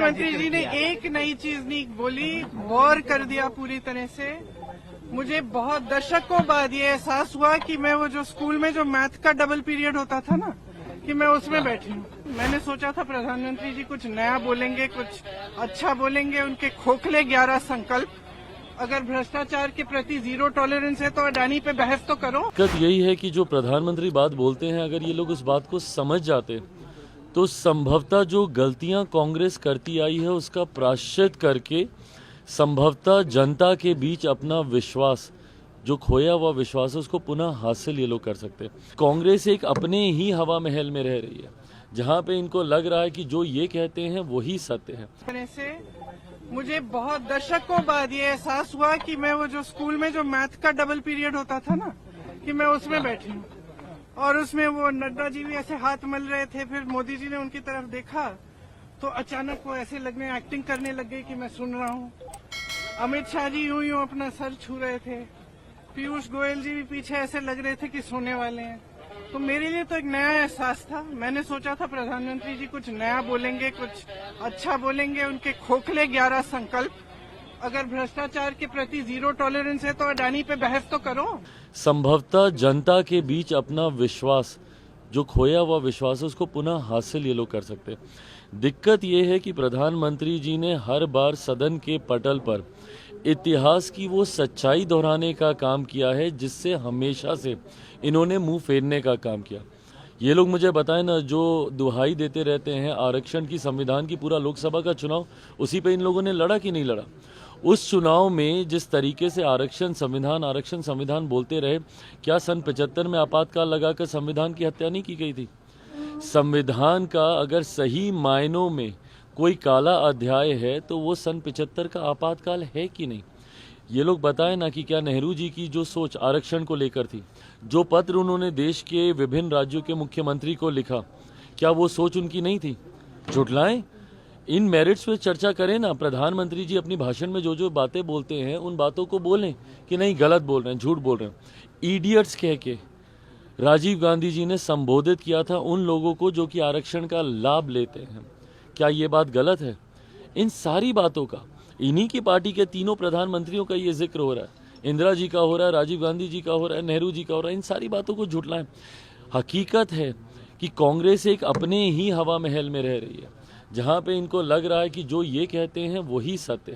प्रधानमंत्री जी ने एक नई चीज नहीं बोली, वॉर कर दिया पूरी तरह से। मुझे बहुत दशकों बाद ये एहसास हुआ कि मैं वो जो स्कूल में जो मैथ का डबल पीरियड होता था ना, कि मैं उसमें बैठी हूँ। मैंने सोचा था प्रधानमंत्री जी कुछ नया बोलेंगे, कुछ अच्छा बोलेंगे। उनके खोखले 11 संकल्प, अगर भ्रष्टाचार के प्रति जीरो टॉलरेंस है तो अडानी पे बहस तो करो। दिक्कत यही है कि जो प्रधानमंत्री बात बोलते हैं, अगर ये लोग उस बात को समझ जाते तो संभवतः जो गलतियां कांग्रेस करती आई है उसका प्रायश्चित करके संभवतः जनता के बीच अपना विश्वास, जो खोया हुआ विश्वास है, उसको पुनः हासिल ये लोग कर सकते हैं। कांग्रेस एक अपने ही हवा महल में रह रही है, जहां पे इनको लग रहा है कि जो ये कहते हैं वही सत्य है। से मुझे बहुत दशकों बाद ये एहसास हुआ कि मैं वो जो स्कूल में जो मैथ का डबल पीरियड होता था ना, कि मैं उसमें बैठी हूँ। और उसमें वो नड्डा जी भी ऐसे हाथ मल रहे थे, फिर मोदी जी ने उनकी तरफ देखा तो अचानक वो ऐसे लगने, एक्टिंग करने लग गई कि मैं सुन रहा हूँ। अमित शाह जी यूं यूं अपना सर छू रहे थे, पीयूष गोयल जी भी पीछे ऐसे लग रहे थे कि सोने वाले हैं। तो मेरे लिए तो एक नया एहसास था। मैंने सोचा था प्रधानमंत्री जी कुछ नया बोलेंगे, कुछ अच्छा बोलेंगे। उनके खोखले 11 संकल्प, अगर भ्रष्टाचार के प्रति जीरो टॉलरेंस है तो अडानी पे बहस तो करो। संभवतः जनता के बीच अपना विश्वास, जो खोया हुआ विश्वास है, उसको पुनः हासिल ये लोग कर सकते हैं। दिक्कत ये है कि प्रधानमंत्री जी ने हर बार सदन के पटल पर इतिहास की वो सच्चाई दोहराने का काम किया है जिससे हमेशा से इन्होंने मुंह फेरने का काम किया। ये लोग मुझे बताएं ना, जो दुहाई देते रहते हैं आरक्षण की, संविधान की, पूरा लोकसभा का चुनाव उसी पे इन लोगों ने लड़ा कि नहीं लड़ा। उस चुनाव में जिस तरीके से आरक्षण संविधान बोलते रहे, क्या सन 75 में आपातकाल लगाकर संविधान की हत्या नहीं की गई थी? संविधान का अगर सही मायनों में कोई काला अध्याय है तो वो सन 75 का आपातकाल है कि नहीं? ये लोग बताएं ना कि क्या नेहरू जी की जो सोच आरक्षण को लेकर थी, जो पत्र उन्होंने देश के विभिन्न राज्यों के मुख्यमंत्री को लिखा, क्या वो सोच उनकी नहीं थी? झुटलाएं, इन मेरिट्स पे चर्चा करें ना। प्रधानमंत्री जी अपनी भाषण में जो जो बातें बोलते हैं उन बातों को बोलें कि नहीं गलत बोल रहे हैं, झूठ बोल रहे हैं। इडियट्स कह के राजीव गांधी जी ने संबोधित किया था उन लोगों को जो कि आरक्षण का लाभ लेते हैं। क्या ये बात गलत है? इन सारी बातों का इन्हीं की पार्टी के तीनों प्रधानमंत्रियों का ये जिक्र हो रहा है। इंदिरा जी का हो रहा है, राजीव गांधी जी का हो रहा है, नेहरू जी का हो रहा है। इन सारी बातों को झुटलाएं। हकीकत है कि कांग्रेस एक अपने ही हवा महल में रह रही है, जहां पे इनको लग रहा है कि जो ये कहते हैं वही सत्य है।